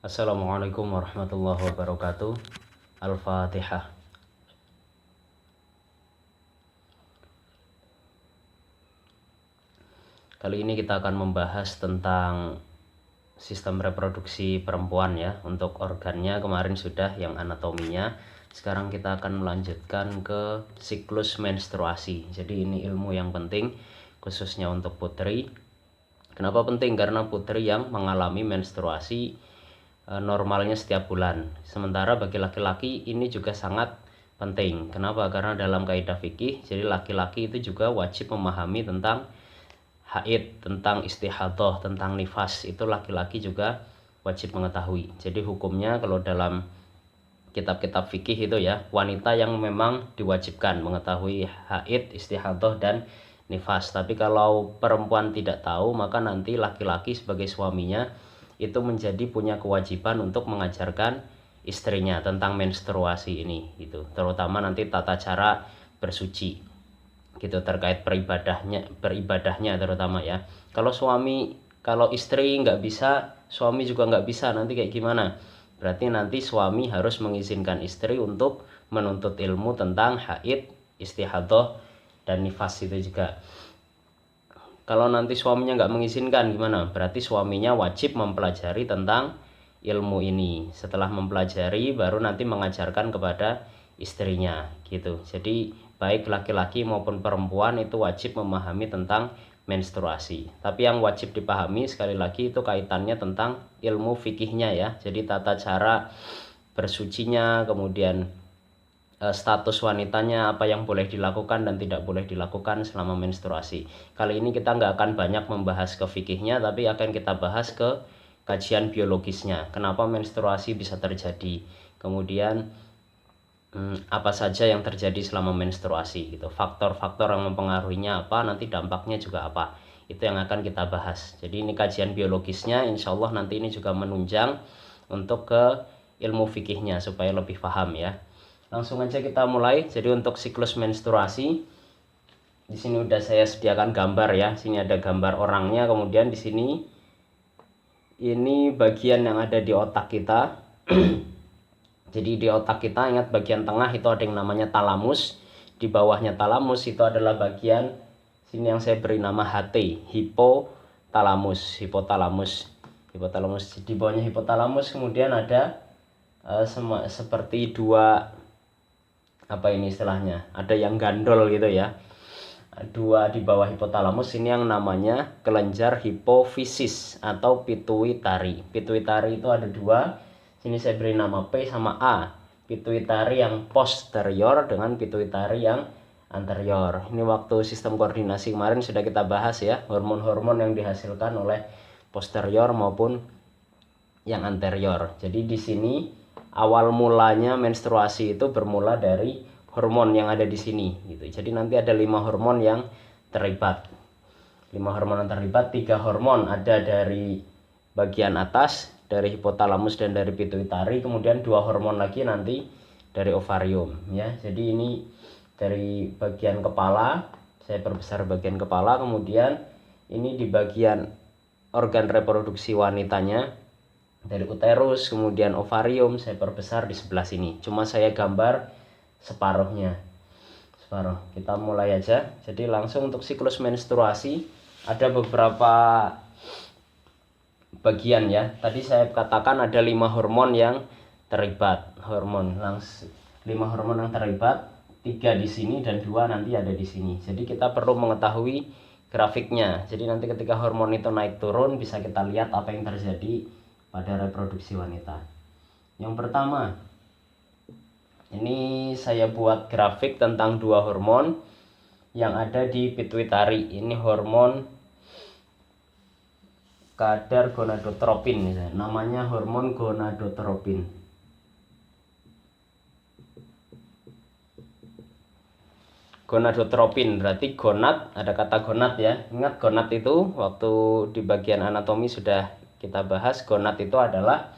Assalamualaikum warahmatullahi wabarakatuh. Al-Fatihah. Kali ini kita akan membahas tentang sistem reproduksi perempuan ya. Untuk organnya kemarin sudah yang anatominya. Sekarang kita akan melanjutkan ke siklus menstruasi. Jadi ini ilmu yang penting khususnya untuk putri. Kenapa penting? Karena putri yang mengalami menstruasi normalnya setiap bulan. Sementara bagi laki-laki ini juga sangat penting. Kenapa? Karena dalam kaidah fikih, jadi laki-laki itu juga wajib memahami tentang haid, tentang istihadah, tentang nifas. Itu laki-laki juga wajib mengetahui. Jadi hukumnya kalau dalam kitab-kitab fikih itu ya, wanita yang memang diwajibkan mengetahui haid, istihadah dan nifas. Tapi kalau perempuan tidak tahu, maka nanti laki-laki sebagai suaminya itu menjadi punya kewajiban untuk mengajarkan istrinya tentang menstruasi ini gitu. Terutama nanti tata cara bersuci gitu, terkait beribadahnya terutama ya. Kalau istri nggak bisa, suami juga nggak bisa, nanti kayak gimana? Berarti nanti suami harus mengizinkan istri untuk menuntut ilmu tentang haid, istihadah dan nifas itu juga. Kalau nanti suaminya nggak mengizinkan gimana? Berarti suaminya wajib mempelajari tentang ilmu ini. Setelah mempelajari baru nanti mengajarkan kepada istrinya gitu. Jadi baik laki-laki maupun perempuan itu wajib memahami tentang menstruasi. Tapi yang wajib dipahami sekali lagi itu kaitannya tentang ilmu fikihnya ya. Jadi tata cara bersucinya, kemudian status wanitanya, apa yang boleh dilakukan dan tidak boleh dilakukan selama menstruasi. Kali ini kita nggak akan banyak membahas ke fikihnya, tapi akan kita bahas ke kajian biologisnya. Kenapa menstruasi bisa terjadi? Kemudian apa saja yang terjadi selama menstruasi gitu. Faktor-faktor yang mempengaruhinya apa, nanti dampaknya juga apa. Itu yang akan kita bahas. Jadi ini kajian biologisnya, insya Allah nanti ini juga menunjang untuk ke ilmu fikihnya supaya lebih paham ya. Langsung aja kita mulai. Jadi untuk siklus menstruasi, di sini udah saya sediakan gambar ya. Sini ada gambar orangnya, kemudian di sini ini bagian yang ada di otak kita. Jadi di otak kita, ingat bagian tengah itu ada yang namanya talamus. Di bawahnya talamus itu adalah bagian sini yang saya beri nama HT, hipotalamus. Di bawahnya hipotalamus kemudian ada seperti dua, apa ini istilahnya, ada yang gandol gitu ya, dua di bawah hipotalamus ini yang namanya kelenjar hipofisis atau pituitari. Pituitari itu ada dua, sini saya beri nama P sama A. Pituitari yang posterior dengan pituitari yang anterior. Ini waktu sistem koordinasi kemarin sudah kita bahas ya, hormon-hormon yang dihasilkan oleh posterior maupun yang anterior. Jadi di sini awal mulanya menstruasi itu bermula dari hormon yang ada di sini gitu. Jadi nanti ada 5 hormon yang terlibat. 5 hormon yang terlibat, 3 hormon ada dari bagian atas, dari hipotalamus dan dari pituitari, kemudian 2 hormon lagi nanti dari ovarium ya. Jadi ini dari bagian kepala, saya perbesar bagian kepala, kemudian ini di bagian organ reproduksi wanitanya dari uterus, kemudian ovarium saya perbesar di sebelah sini. Cuma saya gambar separuhnya. Kita mulai aja. Jadi langsung untuk siklus menstruasi ada beberapa bagian ya. Tadi saya katakan ada 5 hormon yang terlibat. 5 hormon yang terlibat, 3 di sini dan 2 nanti ada di sini. Jadi kita perlu mengetahui grafiknya. Jadi nanti ketika hormon itu naik turun bisa kita lihat apa yang terjadi pada reproduksi wanita. Yang pertama, ini saya buat grafik tentang 2 hormon yang ada di pituitari. Ini hormon kadar gonadotropin, namanya hormon gonadotropin. Gonadotropin berarti gonad, ada kata gonad ya. Ingat gonad itu waktu di bagian anatomi sudah kita bahas. Gonad itu adalah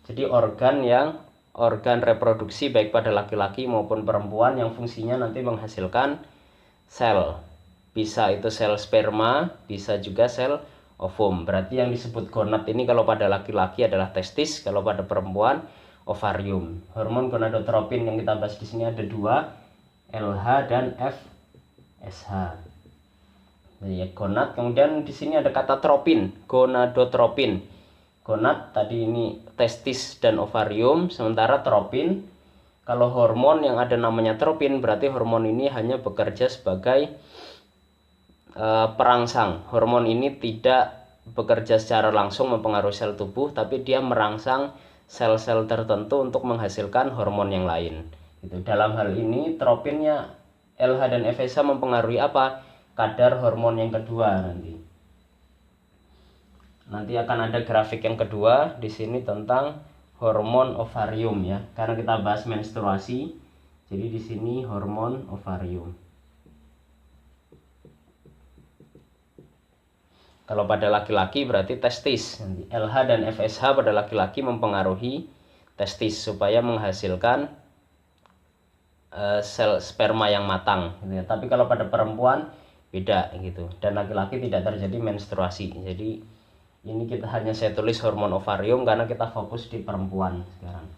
jadi organ reproduksi baik pada laki-laki maupun perempuan yang fungsinya nanti menghasilkan sel. Bisa itu sel sperma, bisa juga sel ovum. Berarti yang disebut gonad ini kalau pada laki-laki adalah testis, kalau pada perempuan ovarium. Hormon gonadotropin yang kita bahas di sini ada dua, LH dan FSH. Ya, gonad. Kemudian di sini ada kata tropin, gonadotropin. Gonad tadi ini testis dan ovarium, sementara tropin, kalau hormon yang ada namanya tropin berarti hormon ini hanya bekerja sebagai perangsang. Hormon ini tidak bekerja secara langsung mempengaruhi sel tubuh, tapi dia merangsang sel-sel tertentu untuk menghasilkan hormon yang lain. Gitu. Dalam hal ini tropinnya LH dan FSH mempengaruhi apa? Kadar hormon yang kedua nanti. Nanti akan ada grafik yang kedua di sini tentang hormon ovarium ya, karena kita bahas menstruasi. Jadi di sini hormon ovarium. Kalau pada laki-laki berarti testis. LH dan FSH pada laki-laki mempengaruhi testis supaya menghasilkan sel sperma yang matang. Gitu ya. Tapi kalau pada perempuan beda gitu. Dan laki-laki tidak terjadi menstruasi. Jadi ini hanya saya tulis hormon ovarium karena kita fokus di perempuan sekarang.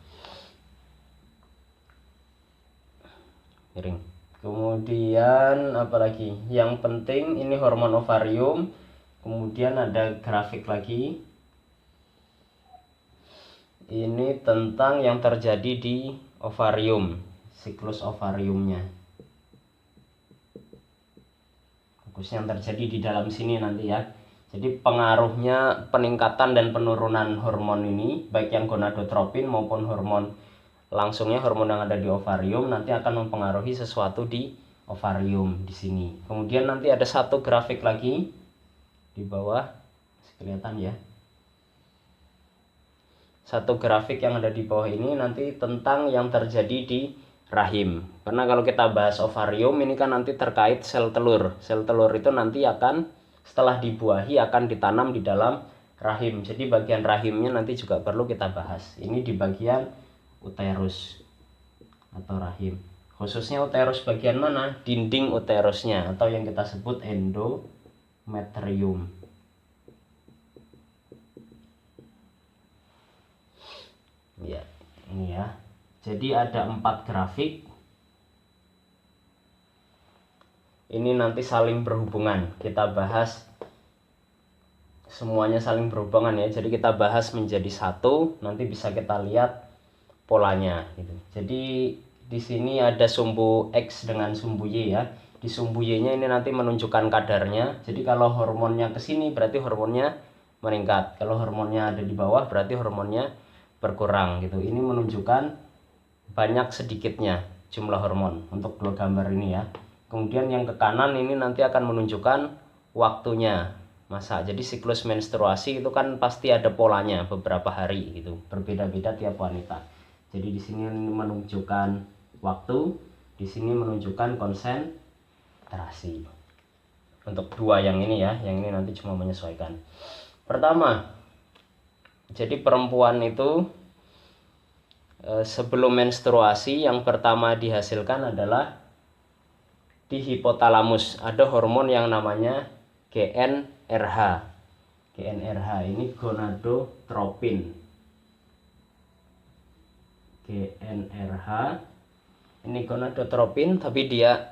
Miring. Kemudian apalagi? Yang penting ini hormon ovarium. Kemudian ada grafik lagi. Ini tentang yang terjadi di ovarium, siklus ovariumnya. Fokusnya yang terjadi di dalam sini nanti ya. Jadi pengaruhnya peningkatan dan penurunan hormon ini, baik yang gonadotropin maupun hormon langsungnya, hormon yang ada di ovarium, nanti akan mempengaruhi sesuatu di ovarium di sini. Kemudian nanti ada satu grafik lagi di bawah, kelihatan ya, satu grafik yang ada di bawah ini nanti tentang yang terjadi di rahim. Karena kalau kita bahas ovarium ini kan nanti terkait sel telur. Sel telur itu nanti akan setelah dibuahi akan ditanam di dalam rahim. Jadi bagian rahimnya nanti juga perlu kita bahas. Ini di bagian uterus atau rahim. Khususnya uterus bagian mana? Dinding uterusnya atau yang kita sebut endometrium. Ya, ini ya. Jadi ada 4 grafik. Ini nanti saling berhubungan. Kita bahas semuanya saling berhubungan ya. Jadi kita bahas menjadi satu. Nanti bisa kita lihat polanya. Gitu. Jadi di sini ada sumbu X dengan sumbu Y ya. Di sumbu Y-nya ini nanti menunjukkan kadarnya. Jadi kalau hormonnya ke sini berarti hormonnya meningkat. Kalau hormonnya ada di bawah berarti hormonnya berkurang gitu. Ini menunjukkan banyak sedikitnya jumlah hormon untuk dua gambar ini ya. Kemudian yang ke kanan ini nanti akan menunjukkan waktunya masa. Jadi siklus menstruasi itu kan pasti ada polanya beberapa hari gitu, berbeda-beda tiap wanita. Jadi di sini menunjukkan waktu, di sini menunjukkan konsentrasi. Untuk dua yang ini ya, yang ini nanti cuma menyesuaikan. Pertama, jadi perempuan itu sebelum menstruasi yang pertama dihasilkan adalah di hipotalamus. Ada hormon yang namanya GnRH. GnRH ini gonadotropin. GnRH ini gonadotropin tapi dia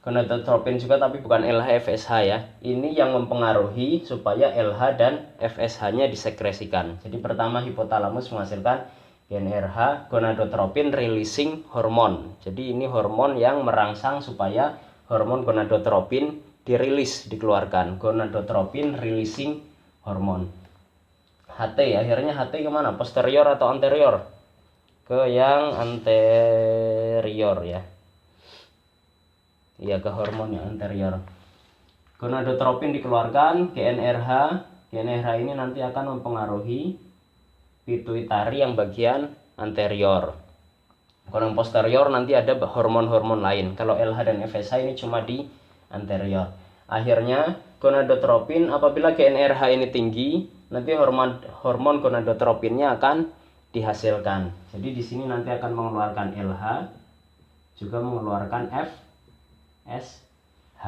gonadotropin juga tapi bukan LH FSH ya. Ini yang mempengaruhi supaya LH dan FSH-nya disekresikan. Jadi pertama hipotalamus menghasilkan GnRH, gonadotropin releasing hormon. Jadi ini hormon yang merangsang supaya hormon gonadotropin dirilis, dikeluarkan. Gonadotropin releasing hormon. HT akhirnya HT kemana? Posterior atau anterior? Ke yang anterior ya. Ya, ke hormon yang anterior. Gonadotropin dikeluarkan, GnRH ini nanti akan mempengaruhi pituitari yang bagian anterior. Kalau yang posterior nanti ada hormon-hormon lain. Kalau LH dan FSH ini cuma di anterior. Akhirnya gonadotropin apabila GnRH ini tinggi, nanti hormon gonadotropinnya akan dihasilkan. Jadi di sini nanti akan mengeluarkan LH, juga mengeluarkan FSH.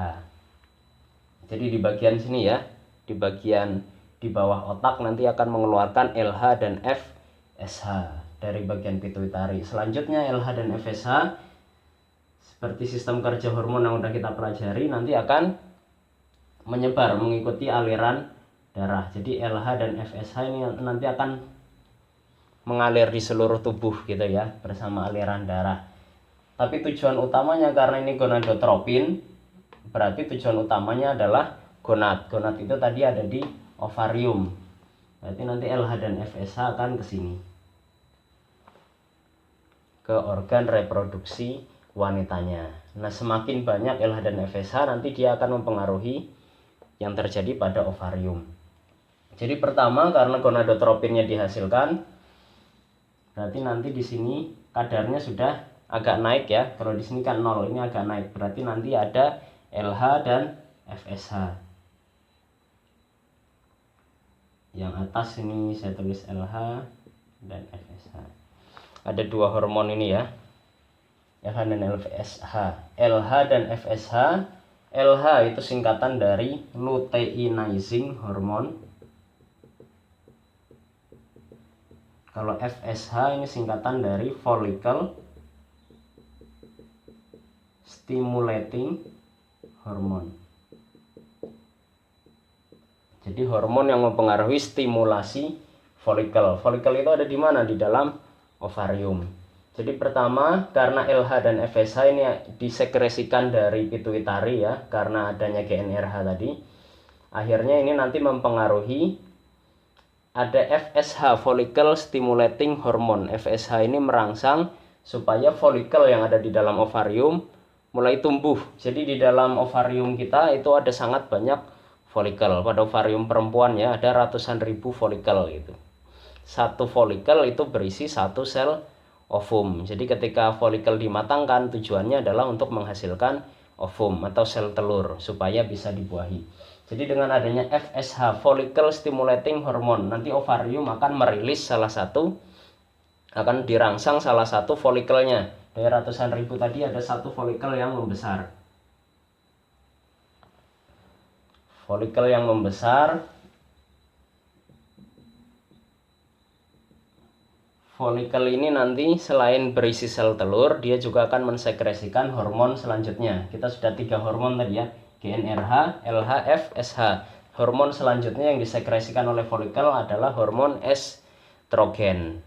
Jadi di bagian sini ya, di bagian di bawah otak nanti akan mengeluarkan LH dan FSH dari bagian pituitari. Selanjutnya LH dan FSH seperti sistem kerja hormon yang sudah kita pelajari nanti akan menyebar mengikuti aliran darah. Jadi LH dan FSH ini nanti akan mengalir di seluruh tubuh gitu ya, bersama aliran darah. Tapi tujuan utamanya karena ini gonadotropin, berarti tujuan utamanya adalah gonad. Gonad itu tadi ada di ovarium. Berarti nanti LH dan FSH akan ke sini, ke organ reproduksi wanitanya. Nah, semakin banyak LH dan FSH nanti dia akan mempengaruhi yang terjadi pada ovarium. Jadi pertama karena gonadotropinnya dihasilkan, berarti nanti di sini kadarnya sudah agak naik ya. Kalau di sini kan 0, ini agak naik. Berarti nanti ada LH dan FSH. Yang atas ini saya tulis LH dan FSH. Ada dua hormon ini ya, LH dan FSH. LH dan FSH. LH itu singkatan dari luteinizing hormone. Kalau FSH ini singkatan dari follicle stimulating hormone. Jadi hormon yang mempengaruhi stimulasi folikel. Folikel itu ada di mana? Di dalam ovarium. Jadi pertama karena LH dan FSH ini disekresikan dari pituitari ya, karena adanya GnRH tadi. Akhirnya ini nanti mempengaruhi ada FSH, follicle stimulating hormone. FSH ini merangsang supaya folikel yang ada di dalam ovarium mulai tumbuh. Jadi di dalam ovarium kita itu ada sangat banyak folikel. Pada ovarium perempuan ya ada ratusan ribu folikel gitu. Satu folikel itu berisi satu sel ovum. Jadi ketika folikel dimatangkan tujuannya adalah untuk menghasilkan ovum atau sel telur supaya bisa dibuahi. Jadi dengan adanya FSH, follicle stimulating hormone, nanti ovarium akan merilis akan dirangsang salah satu folikelnya. Dari ratusan ribu tadi ada satu folikel yang membesar. Folikel yang membesar, folikel ini nanti selain berisi sel telur, dia juga akan mensekresikan hormon selanjutnya. Kita sudah 3 hormon tadi ya, GnRH, LH, FSH. Hormon selanjutnya yang disekresikan oleh folikel adalah hormon estrogen.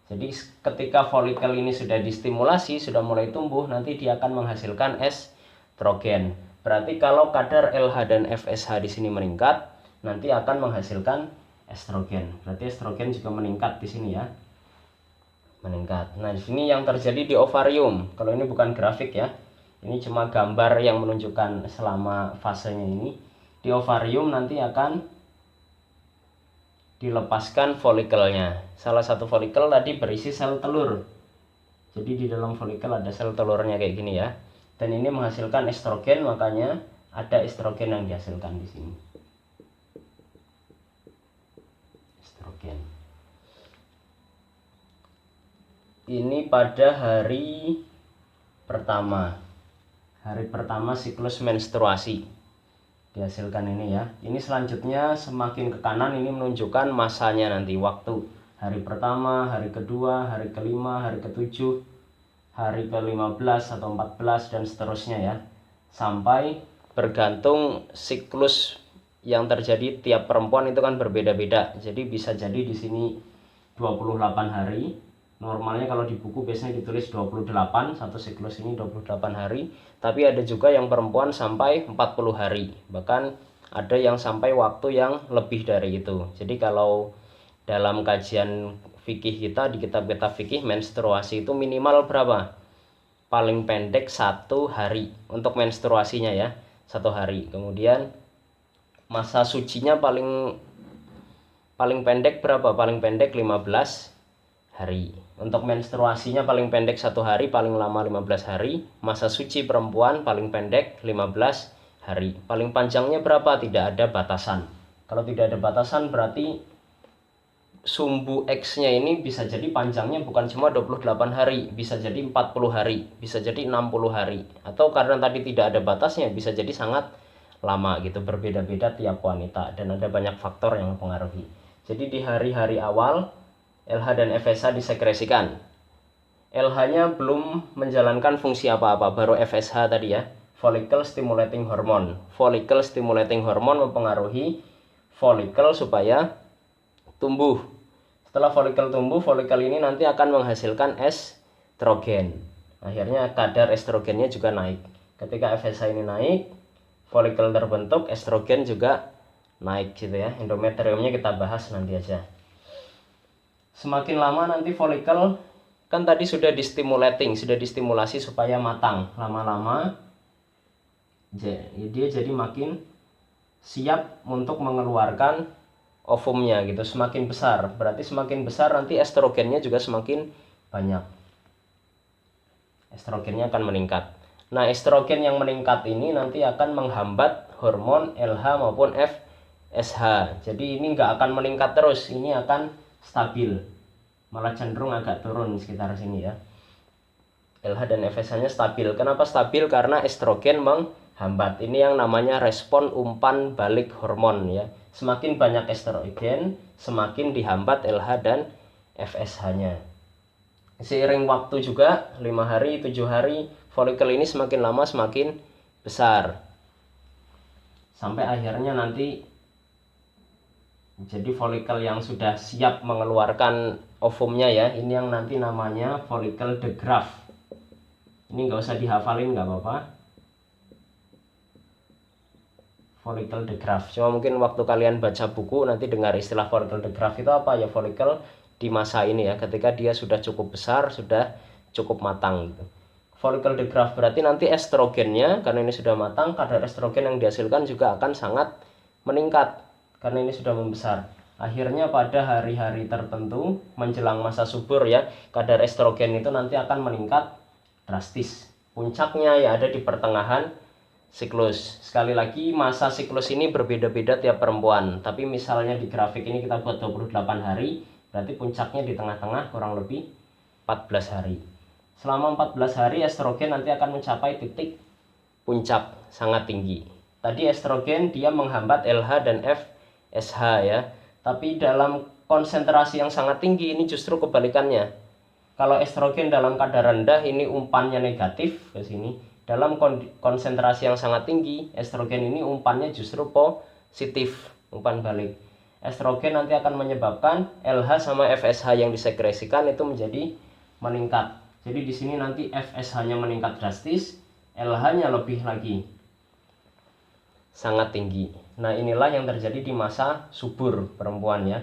Jadi ketika folikel ini sudah distimulasi, sudah mulai tumbuh, nanti dia akan menghasilkan estrogen. Berarti kalau kadar LH dan FSH di sini meningkat, nanti akan menghasilkan estrogen. Berarti estrogen juga meningkat di sini ya. Meningkat. Nah, di sini yang terjadi di ovarium. Kalau ini bukan grafik ya. Ini cuma gambar yang menunjukkan selama fasenya ini. Di ovarium nanti akan dilepaskan folikelnya. Salah satu folikel tadi berisi sel telur. Jadi di dalam folikel ada sel telurnya kayak gini ya. Dan ini menghasilkan estrogen, makanya ada estrogen yang dihasilkan di sini. Estrogen. Ini pada hari pertama. Hari pertama siklus menstruasi dihasilkan ini ya. Ini selanjutnya semakin ke kanan ini menunjukkan masanya nanti, waktu. Hari pertama, hari kedua, hari kelima, hari ketujuh, hari ke-15 atau 14 dan seterusnya ya. Sampai bergantung siklus yang terjadi tiap perempuan itu kan berbeda-beda. Jadi bisa jadi di sini 28 hari. Normalnya kalau di buku biasanya ditulis 28, satu siklus ini 28 hari. Tapi ada juga yang perempuan sampai 40 hari. Bahkan ada yang sampai waktu yang lebih dari itu. Jadi kalau dalam kajian fikih kita, di kitab-kitab fikih, menstruasi itu minimal berapa? Paling pendek 1 hari untuk menstruasinya ya, 1 hari. Kemudian masa sucinya paling pendek berapa? Paling pendek 15 hari. Untuk menstruasinya paling pendek 1 hari, paling lama 15 hari. Masa suci perempuan paling pendek 15 hari. Paling panjangnya berapa? Tidak ada batasan. Kalau tidak ada batasan berarti sumbu X-nya ini bisa jadi panjangnya bukan cuma 28 hari, bisa jadi 40 hari, bisa jadi 60 hari. Atau karena tadi tidak ada batasnya, bisa jadi sangat lama gitu, berbeda-beda tiap wanita dan ada banyak faktor yang mempengaruhi. Jadi di hari-hari awal LH dan FSH disekresikan. LH-nya belum menjalankan fungsi apa-apa, baru FSH tadi ya, follicle stimulating hormone. Follicle stimulating hormone mempengaruhi follicle supaya tumbuh. Setelah follicle tumbuh, follicle ini nanti akan menghasilkan estrogen. Akhirnya kadar estrogennya juga naik. Ketika FSH ini naik, follicle terbentuk, estrogen juga naik gitu ya. Endometriumnya kita bahas nanti aja. Semakin lama nanti follicle kan tadi sudah distimulasi supaya matang. Lama-lama dia jadi makin siap untuk mengeluarkan ovumnya gitu, semakin besar. Berarti semakin besar nanti estrogennya juga semakin banyak. Estrogennya akan meningkat. Nah, estrogen yang meningkat ini nanti akan menghambat hormon LH maupun FSH. Jadi ini nggak akan meningkat terus, ini akan stabil. Malah cenderung agak turun sekitar sini ya. LH dan FSH-nya stabil. Kenapa stabil? Karena estrogen menghambat. Ini yang namanya respon umpan balik hormon ya. Semakin banyak estrogen, semakin dihambat LH dan FSH-nya. Seiring waktu juga 5 hari, 7 hari, follicle ini semakin lama semakin besar. Sampai akhirnya nanti jadi follicle yang sudah siap mengeluarkan ovumnya ya. Ini yang nanti namanya follicle de Graaff. Ini nggak usah dihafalin, nggak apa-apa. Follicle de Graaff. Cuma mungkin waktu kalian baca buku nanti dengar istilah follicle de Graaff itu apa ya, follicle di masa ini ya, ketika dia sudah cukup besar, sudah cukup matang gitu. Follicle de Graaff berarti nanti estrogennya, karena ini sudah matang, kadar estrogen yang dihasilkan juga akan sangat meningkat karena ini sudah membesar. Akhirnya pada hari-hari tertentu menjelang masa subur ya, kadar estrogen itu nanti akan meningkat drastis. Puncaknya ya ada di pertengahan siklus. Sekali lagi masa siklus ini berbeda-beda tiap perempuan, tapi misalnya di grafik ini kita buat 28 hari, berarti puncaknya di tengah-tengah kurang lebih 14 hari. Selama 14 hari estrogen nanti akan mencapai titik puncak sangat tinggi. Tadi estrogen dia menghambat LH dan FSH ya. Tapi dalam konsentrasi yang sangat tinggi ini justru kebalikannya. Kalau estrogen dalam kadar rendah ini umpannya negatif ke sini. Dalam konsentrasi yang sangat tinggi, estrogen ini umpannya justru positif, umpan balik. Estrogen nanti akan menyebabkan LH sama FSH yang disekresikan itu menjadi meningkat. Jadi di sini nanti FSH-nya meningkat drastis, LH-nya lebih lagi sangat tinggi. Nah, inilah yang terjadi di masa subur perempuan ya.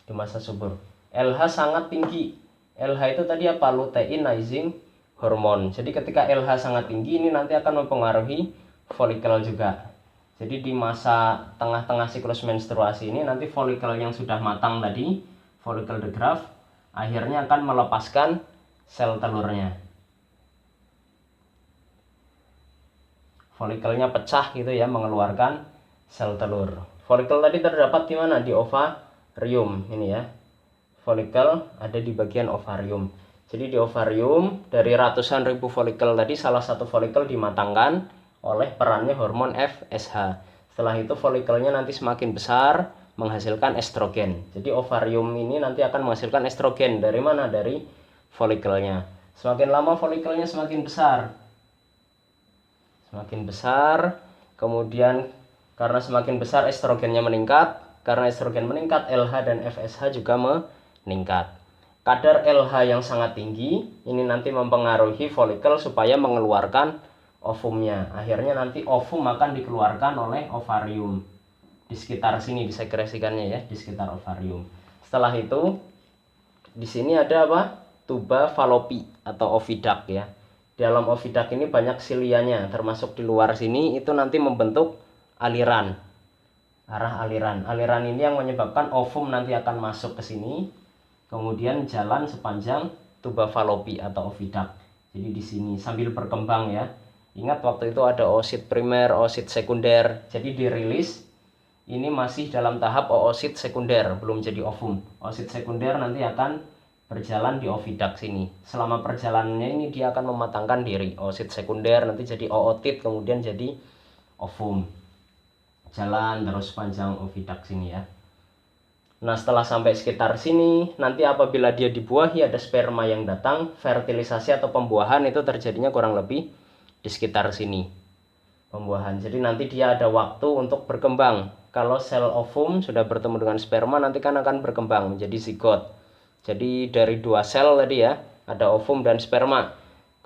Di masa subur. LH sangat tinggi. LH itu tadi apa? Luteinizing hormone. Jadi ketika LH sangat tinggi ini nanti akan mempengaruhi follicle juga. Jadi di masa tengah-tengah siklus menstruasi ini nanti follicle yang sudah matang tadi, follicle de Graaff, akhirnya akan melepaskan sel telurnya. Follicle-nya pecah gitu ya, mengeluarkan sel telur. Follicle tadi terdapat di mana? Di ovarium ini ya. Follicle ada di bagian ovarium. Jadi di ovarium dari ratusan ribu follicle tadi salah satu follicle dimatangkan oleh perannya hormon FSH. Setelah itu follicle-nya nanti semakin besar menghasilkan estrogen. Jadi ovarium ini nanti akan menghasilkan estrogen dari mana? Dari follicle-nya. Semakin lama follicle-nya semakin besar. Semakin besar, kemudian karena semakin besar estrogennya meningkat. Karena estrogen meningkat, LH dan FSH juga meningkat. Kadar LH yang sangat tinggi ini nanti mempengaruhi follicle supaya mengeluarkan ovumnya. Akhirnya nanti ovum akan dikeluarkan oleh ovarium. Di sekitar sini disekresikannya ya, di sekitar ovarium. Setelah itu di sini ada apa? Tuba Fallopi atau oviduct ya. Di dalam oviduct ini banyak silianya, termasuk di luar sini itu nanti membentuk aliran. Arah aliran. Aliran ini yang menyebabkan ovum nanti akan masuk ke sini. Kemudian jalan sepanjang tuba Fallopi atau oviduct. Jadi di sini sambil berkembang ya. Ingat waktu itu ada oosit primer, oosit sekunder. Jadi dirilis ini masih dalam tahap oosit sekunder, belum jadi ovum. Oosit sekunder nanti akan berjalan di oviduct sini. Selama perjalanannya ini dia akan mematangkan diri. Oosit sekunder nanti jadi ootit, kemudian jadi ovum. jalan terus panjang oviduct sini ya. Nah setelah sampai sekitar sini, nanti apabila dia dibuahi ada sperma yang datang, fertilisasi atau pembuahan itu terjadinya kurang lebih di sekitar sini. Pembuahan, jadi nanti dia ada waktu untuk berkembang. Kalau sel ovum sudah bertemu dengan sperma, nanti kan akan berkembang menjadi zigot. Jadi dari 2 sel tadi ya, ada ovum dan sperma,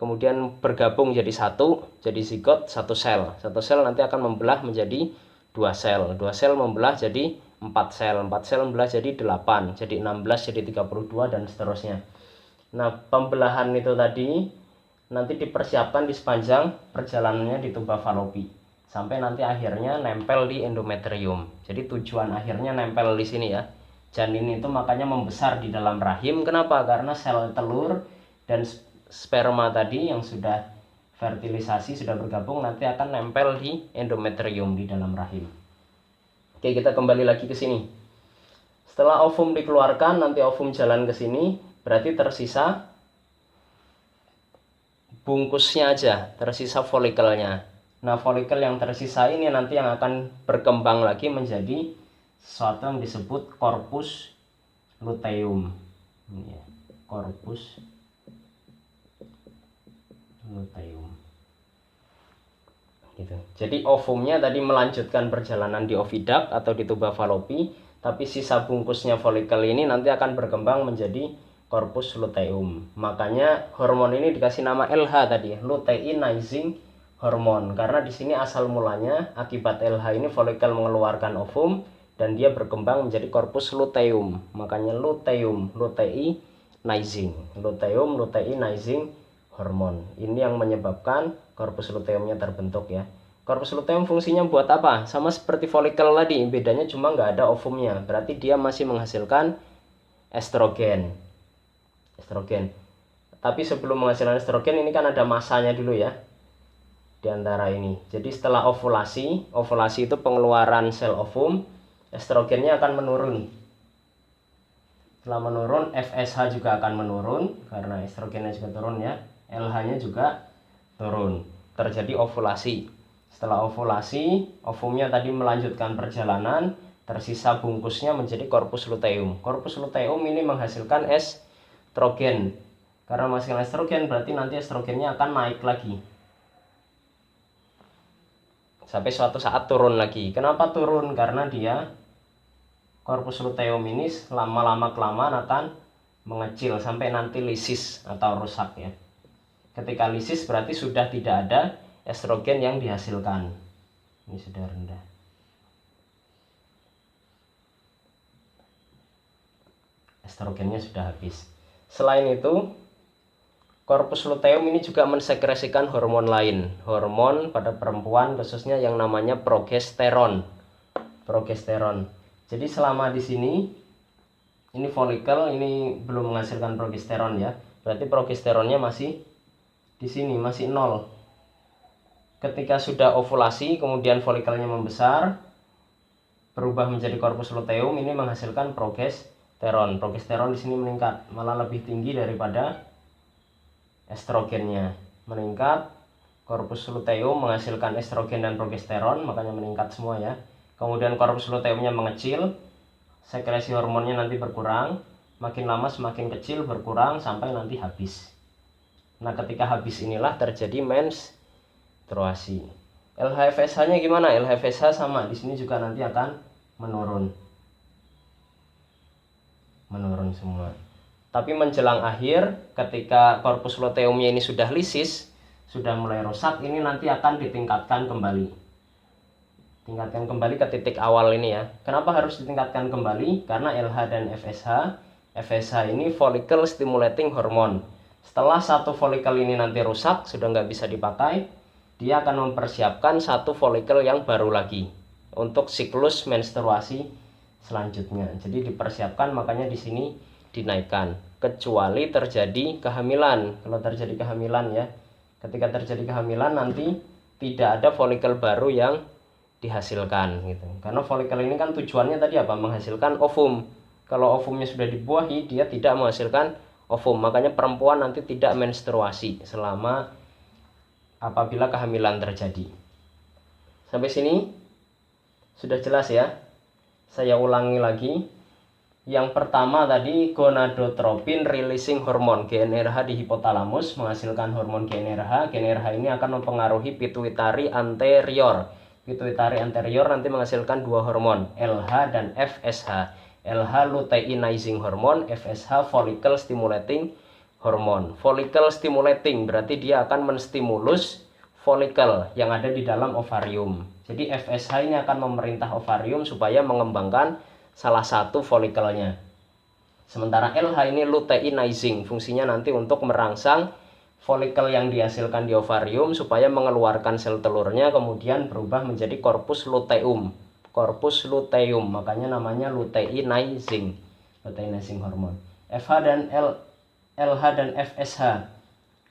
kemudian bergabung jadi satu, jadi zigot, 1 sel. 1 sel nanti akan membelah menjadi 2 sel. 2 sel membelah jadi 4 sel. 4 sel membelah jadi 8, jadi 16, jadi 32 dan seterusnya. Nah pembelahan itu tadi nanti dipersiapkan di sepanjang perjalanannya di tuba falopi sampai nanti akhirnya nempel di endometrium. Jadi tujuan akhirnya nempel di sini ya. Janin itu makanya membesar di dalam rahim. Kenapa? Karena sel telur dan sperma tadi yang sudah fertilisasi, sudah bergabung, nanti akan nempel di endometrium di dalam rahim. Oke, kita kembali lagi ke sini. Setelah ovum dikeluarkan, nanti ovum jalan ke sini, berarti tersisa bungkusnya aja, tersisa folikelnya. Nah folikel yang tersisa ini nanti yang akan berkembang lagi menjadi sesuatu yang disebut corpus luteum. Ini ya, corpus luteum gitu. Jadi ovumnya tadi melanjutkan perjalanan di oviduct atau di tuba falopi, tapi sisa bungkusnya folikel ini nanti akan berkembang menjadi corpus luteum. Makanya hormon ini dikasih nama LH tadi, luteinizing hormon, karena di sini asal mulanya akibat LH ini folikel mengeluarkan ovum dan dia berkembang menjadi corpus luteum. Makanya luteum, luteinizing, luteinizing hormon. Ini yang menyebabkan corpus luteumnya terbentuk ya. Corpus luteum fungsinya buat apa? Sama seperti folikel tadi, bedanya cuma nggak ada ovumnya. Berarti dia masih menghasilkan estrogen. Tapi sebelum menghasilkan estrogen ini kan ada masanya dulu ya di antara ini. Jadi setelah ovulasi itu pengeluaran sel ovum, estrogennya akan menurun. Setelah menurun, FSH juga akan menurun karena estrogennya juga turun ya. LH-nya juga turun. Terjadi ovulasi. Setelah ovulasi, ovumnya tadi melanjutkan perjalanan, tersisa bungkusnya menjadi corpus luteum. Corpus luteum ini menghasilkan estrogen. Karena menghasilkan estrogen berarti nanti estrogennya akan naik lagi. Sampai suatu saat turun lagi. Kenapa turun? Karena dia corpus luteum ini lama-lama kelamaan akan mengecil sampai nanti lisis atau rusak ya. Ketika lisis berarti sudah tidak ada estrogen yang dihasilkan. Ini sudah rendah. Estrogennya sudah habis. Selain itu, corpus luteum ini juga mensekresikan hormon lain. Hormon pada perempuan khususnya yang namanya progesteron. Jadi selama di sini, ini folikel ini belum menghasilkan progesteron ya. Berarti progesteronnya masih di sini, masih 0. Ketika sudah ovulasi, kemudian folikelnya membesar, berubah menjadi corpus luteum, ini menghasilkan progesteron. Progesteron di sini meningkat, malah lebih tinggi daripada estrogennya. Meningkat, corpus luteum menghasilkan estrogen dan progesteron, makanya meningkat semua ya. Kemudian corpus luteumnya mengecil, sekresi hormonnya nanti berkurang, makin lama semakin kecil, berkurang sampai nanti habis. Nah ketika habis inilah terjadi menstruasi. LH-FSH-nya gimana? LH-FSH sama, di sini juga nanti akan menurun semua. Tapi menjelang akhir, ketika corpus luteumnya ini sudah lisis, sudah mulai rusak, ini nanti akan ditingkatkan kembali. Tingkatkan kembali ke titik awal ini ya. Kenapa harus ditingkatkan kembali? Karena LH dan FSH ini follicle stimulating hormone. Setelah satu folikel ini nanti rusak, sudah nggak bisa dipakai, dia akan mempersiapkan satu folikel yang baru lagi untuk siklus menstruasi selanjutnya. Jadi dipersiapkan, makanya di sini dinaikkan. Kecuali terjadi kehamilan. Kalau terjadi kehamilan ya, ketika terjadi kehamilan nanti tidak ada folikel baru yang dihasilkan gitu. Karena folikel ini kan tujuannya tadi apa? Menghasilkan ovum. Kalau ovumnya sudah dibuahi, dia tidak menghasilkan ovum. Makanya perempuan nanti tidak menstruasi selama apabila kehamilan terjadi. Sampai sini Sudah jelas ya? Saya ulangi lagi. Yang pertama tadi gonadotropin releasing hormone GnRH di hipotalamus menghasilkan hormon GnRH. GnRH ini akan mempengaruhi pituitari anterior. Pituitari anterior nanti menghasilkan dua hormon, LH dan FSH. LH luteinizing hormone, FSH follicle stimulating hormone. Follicle stimulating berarti dia akan menstimulus folikel yang ada di dalam ovarium. Jadi FSH ini akan memerintah ovarium supaya mengembangkan salah satu folikelnya. Sementara LH ini luteinizing, fungsinya nanti untuk merangsang folikel yang dihasilkan di ovarium supaya mengeluarkan sel telurnya kemudian berubah menjadi corpus luteum. Corpus luteum, makanya namanya luteinizing hormone. FH dan LH dan FSH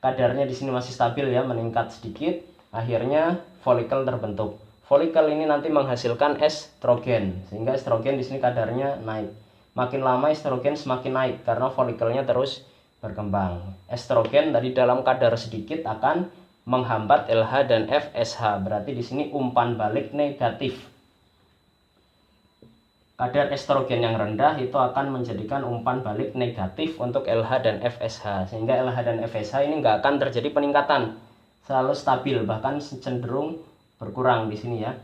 kadarnya di sini masih stabil ya, meningkat sedikit, akhirnya folikel terbentuk. Folikel ini nanti menghasilkan estrogen, sehingga estrogen di sini kadarnya naik. Makin lama estrogen semakin naik karena folikelnya terus berkembang. Estrogen tadi dalam kadar sedikit akan menghambat LH dan FSH, berarti di sini umpan balik negatif. Kadar estrogen yang rendah itu akan menjadikan umpan balik negatif untuk LH dan FSH, sehingga LH dan FSH ini nggak akan terjadi peningkatan, selalu stabil, bahkan cenderung berkurang di sini ya.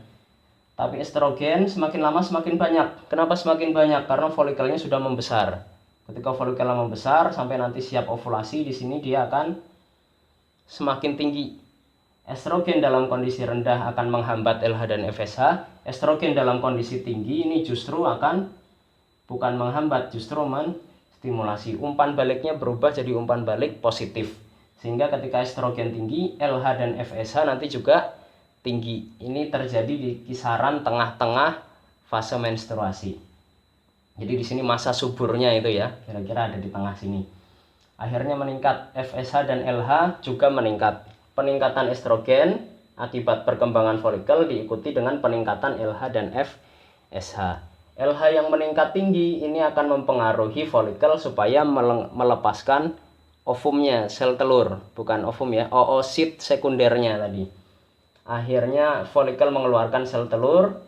Tapi estrogen semakin lama semakin banyak. Kenapa semakin banyak? Karena folikelnya sudah membesar. Ketika folikelnya membesar sampai nanti siap ovulasi, di sini dia akan semakin tinggi. Estrogen dalam kondisi rendah akan menghambat LH dan FSH. Estrogen dalam kondisi tinggi ini justru akan bukan menghambat, justru menstimulasi. Umpan baliknya berubah jadi umpan balik positif. Sehingga ketika estrogen tinggi, LH dan FSH nanti juga tinggi. Ini terjadi di kisaran tengah-tengah fase menstruasi. Jadi di sini masa suburnya itu ya, kira-kira ada di tengah sini. Akhirnya meningkat, FSH dan LH juga meningkat. Peningkatan estrogen akibat perkembangan folikel diikuti dengan peningkatan LH dan FSH. LH yang meningkat tinggi ini akan mempengaruhi folikel supaya melepaskan ovumnya, sel telur, bukan ovum ya, oosit sekundernya tadi. Akhirnya folikel mengeluarkan sel telur.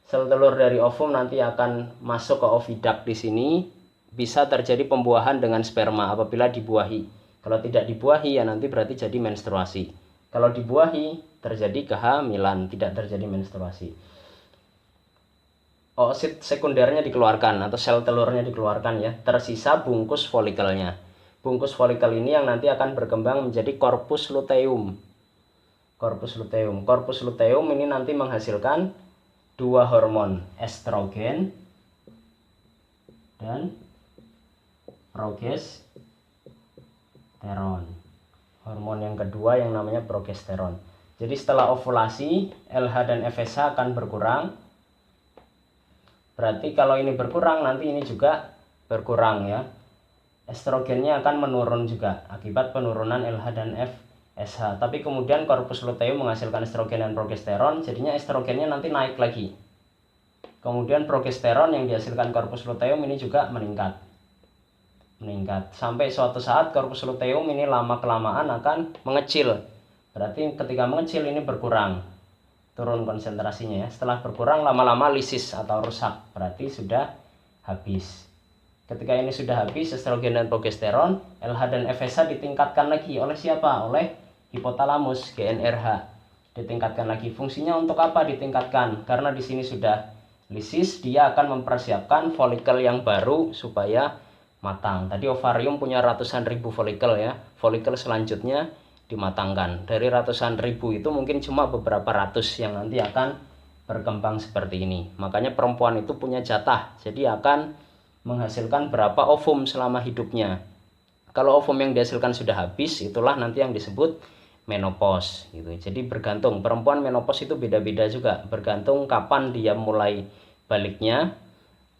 Sel telur dari ovum nanti akan masuk ke oviduct di sini. Bisa terjadi pembuahan dengan sperma apabila dibuahi. Kalau tidak dibuahi ya nanti berarti jadi menstruasi. Kalau dibuahi terjadi kehamilan, tidak terjadi menstruasi. Oosit sekundernya dikeluarkan atau sel telurnya dikeluarkan ya. Tersisa bungkus folikelnya. Bungkus folikel ini yang nanti akan berkembang menjadi corpus luteum. Corpus luteum ini nanti menghasilkan dua hormon, estrogen dan progesteron. Hormon yang kedua yang namanya progesteron. Jadi setelah ovulasi, LH dan FSH akan berkurang. Berarti kalau ini berkurang, nanti ini juga berkurang ya. Estrogennya akan menurun juga akibat penurunan LH dan FSH. Tapi kemudian corpus luteum menghasilkan estrogen dan progesteron, jadinya estrogennya nanti naik lagi. Kemudian progesteron yang dihasilkan corpus luteum ini juga meningkat. Sampai suatu saat corpus luteum ini lama-kelamaan akan mengecil. Berarti ketika mengecil ini berkurang, turun konsentrasinya ya. Setelah berkurang lama-lama lisis atau rusak, berarti sudah habis. Ketika ini sudah habis estrogen dan progesteron, LH dan FSH ditingkatkan lagi oleh siapa? Oleh hipotalamus, GnRH. Ditingkatkan lagi. Fungsinya untuk apa ditingkatkan? Karena di sini sudah lisis, dia akan mempersiapkan folikel yang baru supaya matang. Tadi ovarium punya ratusan ribu folikel ya. Folikel selanjutnya dimatangkan. Dari ratusan ribu itu mungkin cuma beberapa ratus yang nanti akan berkembang seperti ini. Makanya perempuan itu punya jatah. Jadi akan menghasilkan berapa ovum selama hidupnya. Kalau ovum yang dihasilkan sudah habis, itulah nanti yang disebut menopause gitu. Jadi bergantung, perempuan menopause itu beda-beda juga, bergantung kapan dia mulai baliknya,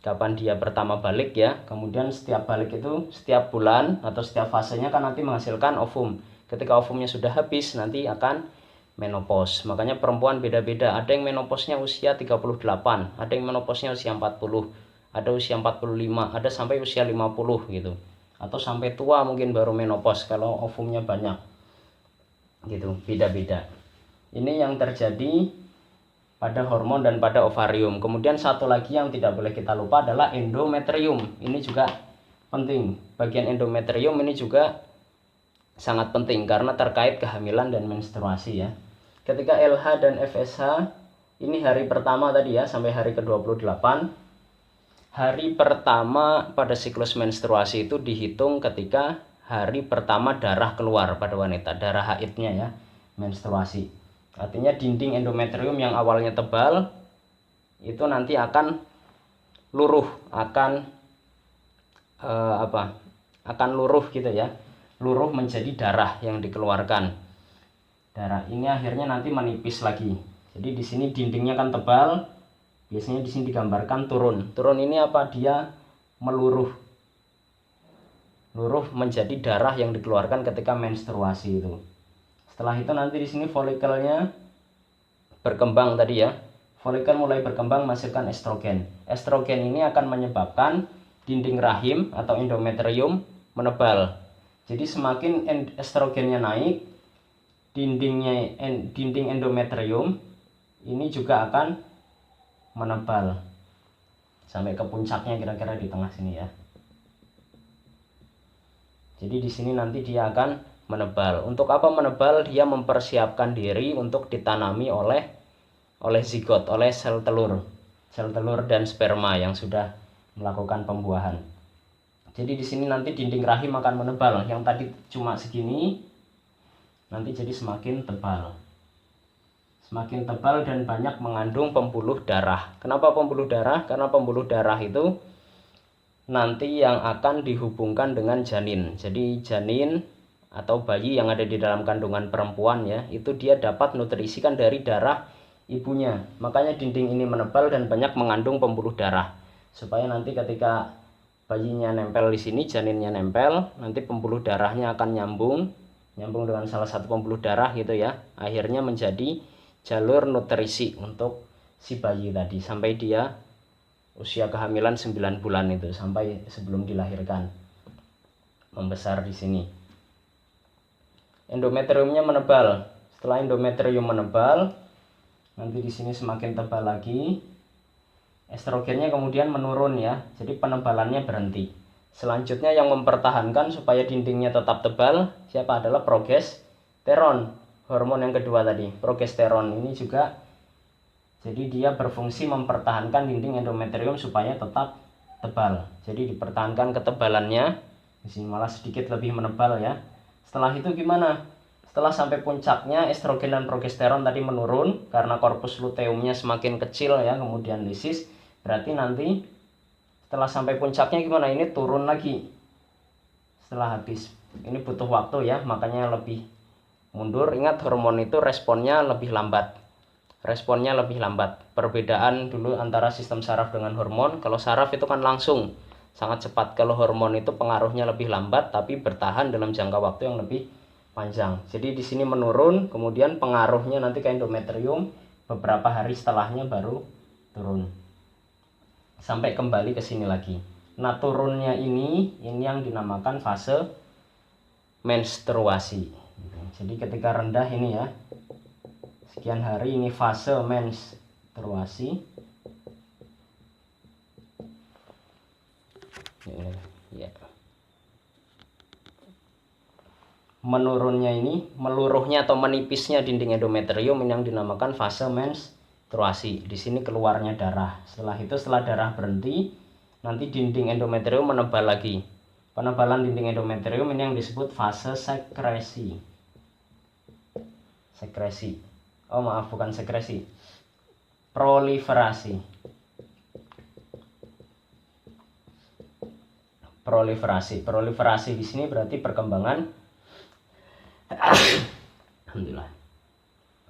kapan dia pertama balik ya. Kemudian setiap balik itu setiap bulan atau setiap fasenya kan nanti menghasilkan ovum. Ketika ovumnya sudah habis nanti akan menopause. Makanya perempuan beda-beda, ada yang menopausnya usia 38, ada yang menopausnya usia 40, ada usia 45, ada sampai usia 50 gitu. Atau sampai tua mungkin baru menopause kalau ovumnya banyak. Gitu, beda-beda. Ini yang terjadi pada hormon dan pada ovarium. Kemudian satu lagi yang tidak boleh kita lupa adalah endometrium. Ini juga penting. Bagian endometrium ini juga sangat penting karena terkait kehamilan dan menstruasi ya. Ketika LH dan FSH ini hari pertama tadi ya sampai hari ke-28. Hari pertama pada siklus menstruasi itu dihitung ketika hari pertama darah keluar pada wanita, darah haidnya ya, menstruasi. Artinya dinding endometrium yang awalnya tebal itu nanti akan luruh, akan akan luruh gitu ya, luruh menjadi darah yang dikeluarkan. Darah ini akhirnya nanti menipis lagi. Jadi di sini dindingnya kan tebal, biasanya di sini digambarkan turun. Turun ini apa? Dia meluruh, luruh menjadi darah yang dikeluarkan ketika menstruasi itu. Setelah itu nanti di sini folikelnya berkembang tadi ya. Folikel mulai berkembang menghasilkan estrogen. Estrogen ini akan menyebabkan dinding rahim atau endometrium menebal. Jadi semakin estrogennya naik, dinding endometrium ini juga akan menebal sampai ke puncaknya kira-kira di tengah sini ya. Jadi di sini nanti dia akan menebal. Untuk apa menebal? Dia mempersiapkan diri untuk ditanami oleh zigot, oleh sel telur dan sperma yang sudah melakukan pembuahan. Jadi di sini nanti dinding rahim akan menebal. Yang tadi cuma segini, nanti jadi semakin tebal. Semakin tebal dan banyak mengandung pembuluh darah. Kenapa pembuluh darah? Karena pembuluh darah itu nanti yang akan dihubungkan dengan janin. Jadi janin atau bayi yang ada di dalam kandungan perempuan ya, itu dia dapat nutrisi kan dari darah ibunya. Makanya dinding ini menebal dan banyak mengandung pembuluh darah. Supaya nanti ketika bayinya nempel di sini, janinnya nempel, nanti pembuluh darahnya akan nyambung dengan salah satu pembuluh darah gitu ya. Akhirnya menjadi jalur nutrisi untuk si bayi tadi sampai dia usia kehamilan 9 bulan itu, sampai sebelum dilahirkan. Membesar di sini. Endometriumnya menebal. Setelah endometrium menebal, nanti di sini semakin tebal lagi. Estrogennya kemudian menurun ya. Jadi penebalannya berhenti. Selanjutnya yang mempertahankan supaya dindingnya tetap tebal siapa? Adalah progesteron. Hormon yang kedua tadi, progesteron ini juga jadi dia berfungsi mempertahankan dinding endometrium supaya tetap tebal. Jadi dipertahankan ketebalannya. Di sini malah sedikit lebih menebal ya. Setelah itu gimana? Setelah sampai puncaknya estrogen dan progesteron tadi menurun karena korpus luteumnya semakin kecil ya, kemudian lisis. Berarti nanti setelah sampai puncaknya gimana? Ini turun lagi. Setelah habis. Ini butuh waktu ya, makanya lebih mundur. Ingat hormon itu responnya lebih lambat. Perbedaan dulu antara sistem saraf dengan hormon. Kalau saraf itu kan langsung, sangat cepat. Kalau hormon itu pengaruhnya lebih lambat tapi bertahan dalam jangka waktu yang lebih panjang. Jadi di sini menurun, kemudian pengaruhnya nanti ke endometrium beberapa hari setelahnya baru turun. Sampai kembali ke sini lagi. Nah, turunnya ini yang dinamakan fase menstruasi. Jadi ketika rendah ini ya, sekian hari ini fase menstruasi. Ya. Menurunnya ini, meluruhnya atau menipisnya dinding endometrium ini yang dinamakan fase menstruasi. Di sini keluarnya darah. Setelah darah berhenti, nanti dinding endometrium menebal lagi. Penebalan dinding endometrium ini yang disebut fase sekresi. Oh maaf, bukan sekresi. Proliferasi. Proliferasi di sini berarti perkembangan alhamdulillah.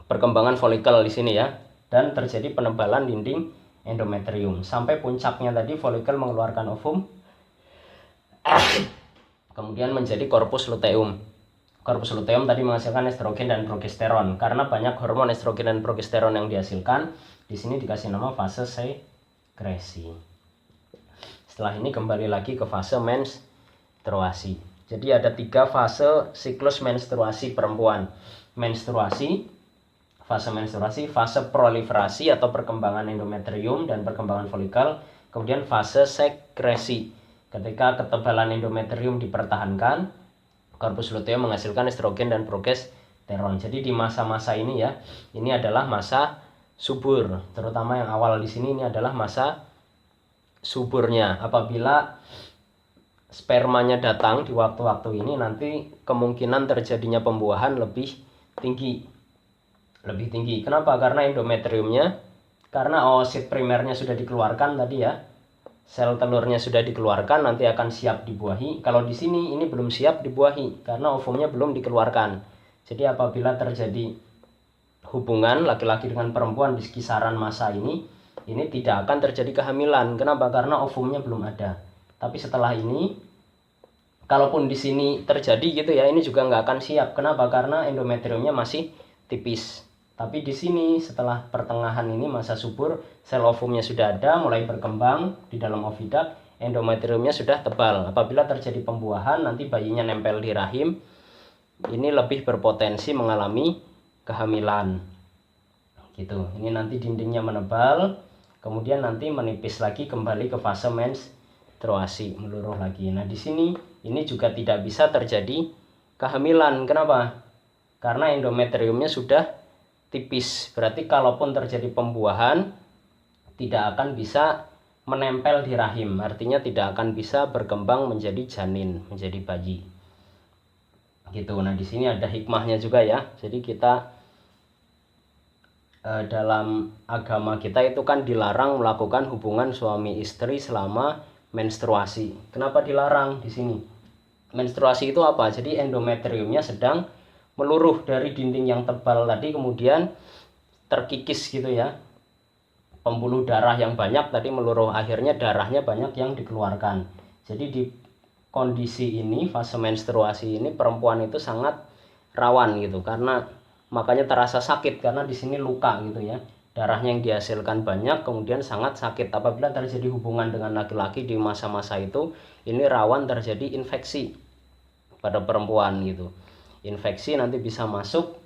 Perkembangan folikel di sini ya, dan terjadi penebalan dinding endometrium sampai puncaknya tadi folikel mengeluarkan ovum. Kemudian menjadi korpus luteum. Korpus luteum tadi menghasilkan estrogen dan progesteron. Karena banyak hormon estrogen dan progesteron yang dihasilkan, di sini dikasih nama fase sekresi. Setelah ini kembali lagi ke fase menstruasi. Jadi ada 3 fase siklus menstruasi perempuan. Menstruasi, fase menstruasi, fase proliferasi atau perkembangan endometrium dan perkembangan folikel, kemudian fase sekresi. Ketika ketebalan endometrium dipertahankan, korpus luteum menghasilkan estrogen dan progesteron. Jadi di masa-masa ini ya, ini adalah masa subur, terutama yang awal di sini ini adalah masa suburnya. Apabila spermanya datang di waktu-waktu ini, nanti kemungkinan terjadinya pembuahan lebih tinggi. Kenapa? Karena endometriumnya, karena oosit primernya sudah dikeluarkan tadi ya, sel telurnya sudah dikeluarkan, nanti akan siap dibuahi. Kalau di sini ini belum siap dibuahi karena ovumnya belum dikeluarkan. Jadi apabila terjadi hubungan laki-laki dengan perempuan di kisaran masa ini tidak akan terjadi kehamilan. Kenapa? Karena ovumnya belum ada. Tapi setelah ini, kalaupun di sini terjadi gitu ya, ini juga nggak akan siap. Kenapa? Karena endometriumnya masih tipis. Tapi di sini setelah pertengahan ini masa subur, sel ovumnya sudah ada, mulai berkembang di dalam oviduct, endometriumnya sudah tebal. Apabila terjadi pembuahan, nanti bayinya nempel di rahim, ini lebih berpotensi mengalami kehamilan. Gitu. Ini nanti dindingnya menebal, kemudian nanti menipis lagi kembali ke fase menstruasi, meluruh lagi. Nah, di sini ini juga tidak bisa terjadi kehamilan. Kenapa? Karena endometriumnya sudah tipis. Berarti kalaupun terjadi pembuahan tidak akan bisa menempel di rahim, artinya tidak akan bisa berkembang menjadi janin, menjadi bayi. Gitu. Nah, di sini ada hikmahnya juga ya. Jadi kita dalam agama kita itu kan dilarang melakukan hubungan suami istri selama menstruasi. Kenapa dilarang di sini? Menstruasi itu apa? Jadi endometriumnya sedang meluruh dari dinding yang tebal tadi, kemudian terkikis gitu ya, pembuluh darah yang banyak tadi meluruh, akhirnya darahnya banyak yang dikeluarkan. Jadi di kondisi ini, fase menstruasi ini, perempuan itu sangat rawan gitu, karena makanya terasa sakit karena di sini luka gitu ya, darahnya yang dihasilkan banyak, kemudian sangat sakit. Apabila terjadi hubungan dengan laki-laki di masa-masa itu, ini rawan terjadi infeksi pada perempuan gitu. Infeksi nanti bisa masuk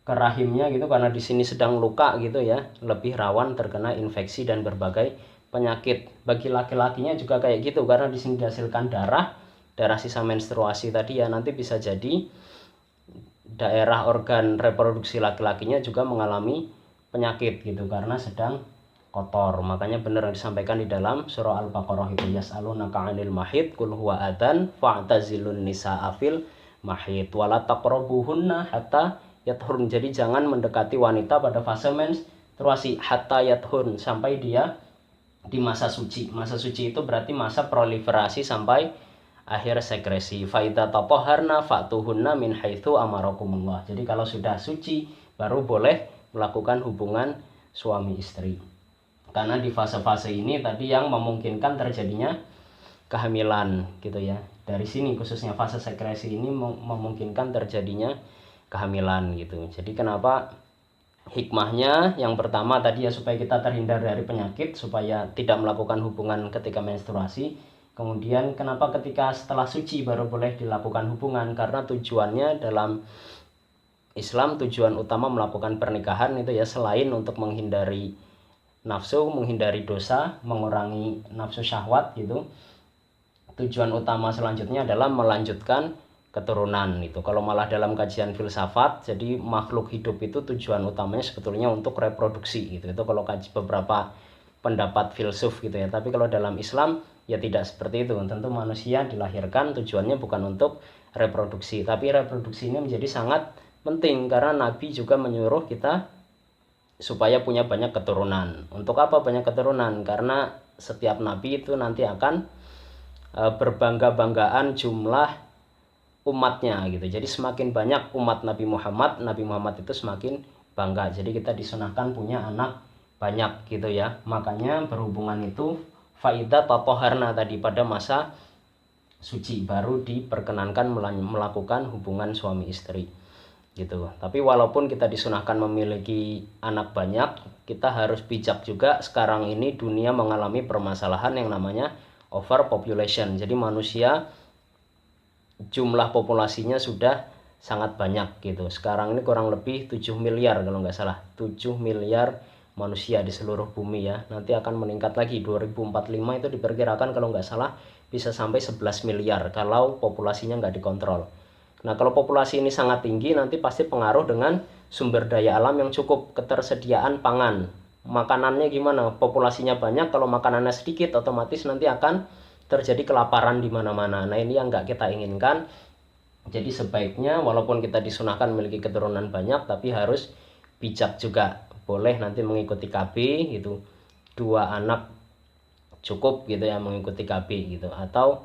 ke rahimnya gitu, karena di sini sedang luka gitu ya, lebih rawan terkena infeksi dan berbagai penyakit. Bagi laki-lakinya juga kayak gitu, karena di sini dihasilkan darah sisa menstruasi tadi ya, nanti bisa jadi daerah organ reproduksi laki-lakinya juga mengalami penyakit gitu karena sedang kotor. Makanya benar disampaikan di dalam surah Al-Baqarah itu, yas'alunaka 'anil mahid qul huwa adzan fa'tazilun nisaa fil mahid wala taqrabuhunna hatta yathurun. Jadi jangan mendekati wanita pada fase menstruasi hatta yathurun, sampai dia di masa suci. Masa suci itu berarti masa proliferasi sampai akhir sekresi. Fa idza tatahharna fa'tuhunna min haitsu amarakumullah. Jadi kalau sudah suci baru boleh melakukan hubungan suami istri. Karena di fase-fase ini tadi yang memungkinkan terjadinya kehamilan gitu ya. Dari sini khususnya fase sekresi ini memungkinkan terjadinya kehamilan gitu. Jadi kenapa hikmahnya yang pertama tadi ya, supaya kita terhindar dari penyakit, supaya tidak melakukan hubungan ketika menstruasi. Kemudian kenapa ketika setelah suci baru boleh dilakukan hubungan? Karena tujuannya dalam Islam, tujuan utama melakukan pernikahan itu ya, selain untuk menghindari nafsu, menghindari dosa, mengurangi nafsu syahwat gitu, tujuan utama selanjutnya adalah melanjutkan keturunan itu. Kalau malah dalam kajian filsafat, jadi makhluk hidup itu tujuan utamanya sebetulnya untuk reproduksi gitu. Itu kalau kaji beberapa pendapat filsuf gitu ya. Tapi kalau dalam Islam ya tidak seperti itu. Tentu manusia dilahirkan tujuannya bukan untuk reproduksi, tapi reproduksi ini menjadi sangat penting karena Nabi juga menyuruh kita supaya punya banyak keturunan. Untuk apa banyak keturunan? Karena setiap nabi itu nanti akan berbangga-banggaan jumlah umatnya gitu. Jadi semakin banyak umat Nabi Muhammad itu semakin bangga. Jadi kita disunahkan punya anak banyak gitu ya. Makanya berhubungan itu faida tatoharna tadi, pada masa suci baru diperkenankan melakukan hubungan suami istri gitu. Tapi walaupun kita disunahkan memiliki anak banyak, kita harus bijak juga. Sekarang ini dunia mengalami permasalahan yang namanya overpopulation. Jadi manusia jumlah populasinya sudah sangat banyak gitu. Sekarang ini kurang lebih 7 miliar kalau nggak salah, 7 miliar manusia di seluruh bumi ya. Nanti akan meningkat lagi, 2045 itu diperkirakan kalau nggak salah bisa sampai 11 miliar kalau populasinya nggak dikontrol. Nah, kalau populasi ini sangat tinggi, nanti pasti pengaruh dengan sumber daya alam yang cukup, ketersediaan pangan. Makanannya gimana? Populasinya banyak, kalau makanannya sedikit, otomatis nanti akan terjadi kelaparan di mana-mana. Nah, ini yang nggak kita inginkan. Jadi sebaiknya walaupun kita disunahkan memiliki keturunan banyak, tapi harus bijak juga. Boleh nanti mengikuti KB gitu, 2 anak cukup gitu ya mengikuti KB gitu, atau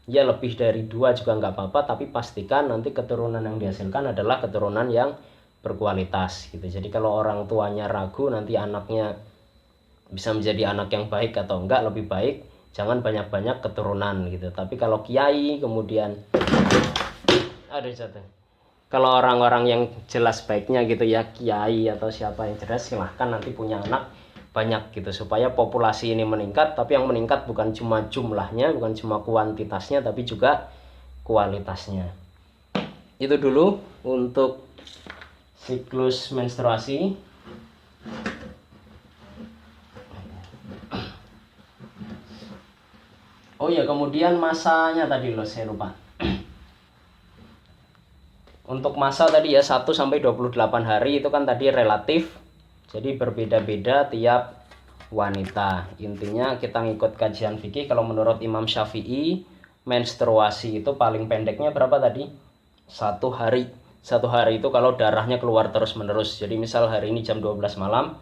ya lebih dari 2 juga nggak apa-apa, tapi pastikan nanti keturunan yang dihasilkan adalah keturunan yang berkualitas gitu. Jadi kalau orang tuanya ragu nanti anaknya bisa menjadi anak yang baik atau enggak, lebih baik jangan banyak-banyak keturunan gitu. Tapi kalau kiai kemudian ada jatuh, kalau orang-orang yang jelas baiknya gitu ya, kiai atau siapa yang jelas, silahkan nanti punya anak banyak gitu, supaya populasi ini meningkat. Tapi yang meningkat bukan cuma jumlahnya, bukan cuma kuantitasnya, tapi juga kualitasnya. Itu dulu untuk siklus menstruasi. Oh ya, kemudian masanya tadi loh saya lupa. Untuk masa tadi ya 1 sampai 28 hari itu kan tadi relatif. Jadi berbeda-beda tiap wanita. Intinya kita ngikut kajian fikih, kalau menurut Imam Syafi'i menstruasi itu paling pendeknya berapa tadi? 1 hari. 1 hari itu kalau darahnya keluar terus-menerus. Jadi misal hari ini jam 12 malam,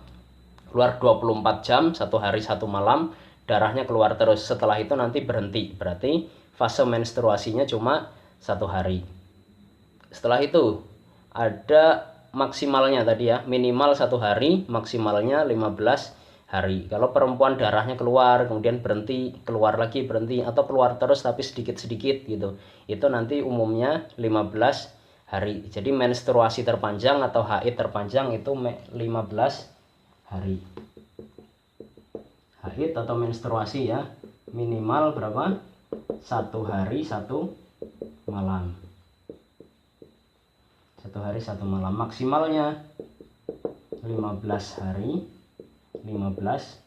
keluar 24 jam, 1 hari 1 malam, darahnya keluar terus. Setelah itu nanti berhenti. Berarti fase menstruasinya cuma 1 hari. Setelah itu ada maksimalnya tadi ya, minimal 1 hari, maksimalnya 15 hari. Kalau perempuan darahnya keluar kemudian berhenti, keluar lagi berhenti, atau keluar terus tapi sedikit-sedikit gitu, itu nanti umumnya 15 hari. Jadi menstruasi terpanjang atau haid terpanjang itu 15 hari. Haid atau menstruasi ya, minimal berapa? 1 hari 1 malam. 1 hari 1 malam, maksimalnya 15 hari 15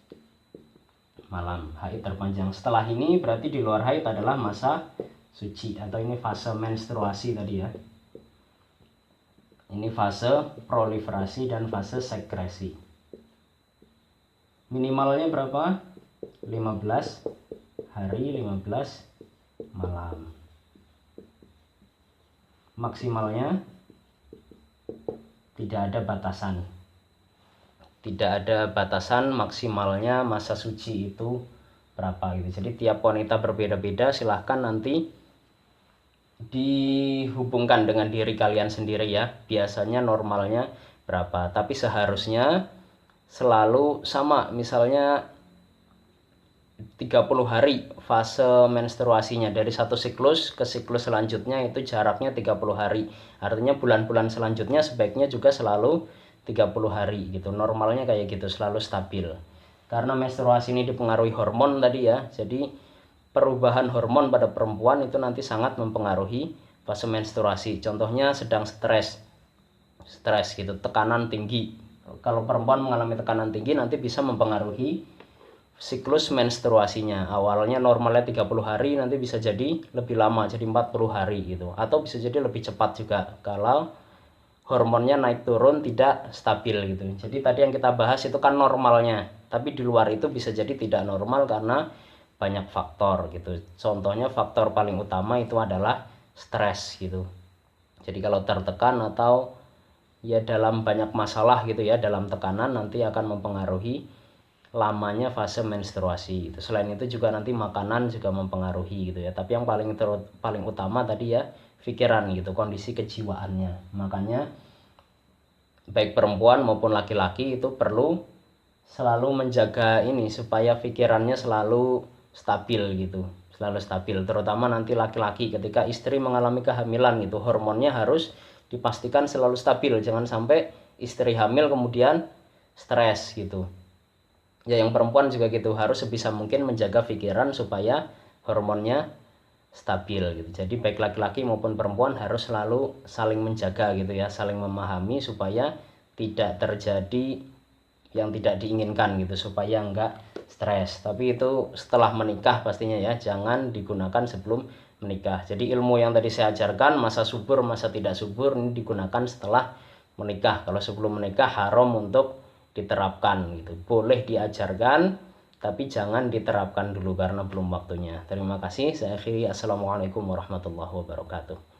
malam, haid terpanjang. Setelah ini berarti di luar haid adalah masa suci, atau ini fase menstruasi tadi ya. Ini fase proliferasi dan fase sekresi. Minimalnya berapa? 15 hari 15 malam. Maksimalnya tidak ada batasan. Tidak ada batasan maksimalnya masa suci itu berapa gitu. Jadi tiap wanita berbeda-beda, silahkan nanti dihubungkan dengan diri kalian sendiri ya. Biasanya normalnya berapa, tapi seharusnya selalu sama. Misalnya 30 hari fase menstruasinya, dari satu siklus ke siklus selanjutnya itu jaraknya 30 hari. Artinya bulan-bulan selanjutnya sebaiknya juga selalu 30 hari gitu. Normalnya kayak gitu, selalu stabil. Karena menstruasi ini dipengaruhi hormon tadi ya. Jadi perubahan hormon pada perempuan itu nanti sangat mempengaruhi fase menstruasi. Contohnya sedang stres gitu, tekanan tinggi. Kalau perempuan mengalami tekanan tinggi nanti bisa mempengaruhi siklus menstruasinya. Awalnya normalnya 30 hari, nanti bisa jadi lebih lama, jadi 40 hari gitu. Atau bisa jadi lebih cepat juga kalau hormonnya naik turun tidak stabil gitu. Jadi tadi yang kita bahas itu kan normalnya, tapi di luar itu bisa jadi tidak normal karena banyak faktor gitu. Contohnya faktor paling utama itu adalah stres gitu. Jadi kalau tertekan atau ya dalam banyak masalah gitu ya, dalam tekanan, nanti akan mempengaruhi lamanya fase menstruasi itu. Selain itu juga nanti makanan juga mempengaruhi gitu ya. Tapi yang paling utama tadi ya pikiran gitu, kondisi kejiwaannya. Makanya baik perempuan maupun laki-laki itu perlu selalu menjaga ini supaya pikirannya selalu stabil gitu, selalu stabil. Terutama nanti laki-laki ketika istri mengalami kehamilan gitu, hormonnya harus dipastikan selalu stabil. Jangan sampai istri hamil kemudian stres gitu. Ya yang perempuan juga gitu, harus sebisa mungkin menjaga pikiran supaya hormonnya stabil gitu. Jadi baik laki-laki maupun perempuan harus selalu saling menjaga gitu ya, saling memahami supaya tidak terjadi yang tidak diinginkan gitu, supaya enggak stres. Tapi itu setelah menikah pastinya ya, jangan digunakan sebelum menikah. Jadi ilmu yang tadi saya ajarkan, masa subur, masa tidak subur, ini digunakan setelah menikah. Kalau sebelum menikah haram untuk diterapkan gitu. Boleh diajarkan tapi jangan diterapkan dulu karena belum waktunya. Terima kasih. Saya akhiri. Assalamualaikum warahmatullahi wabarakatuh.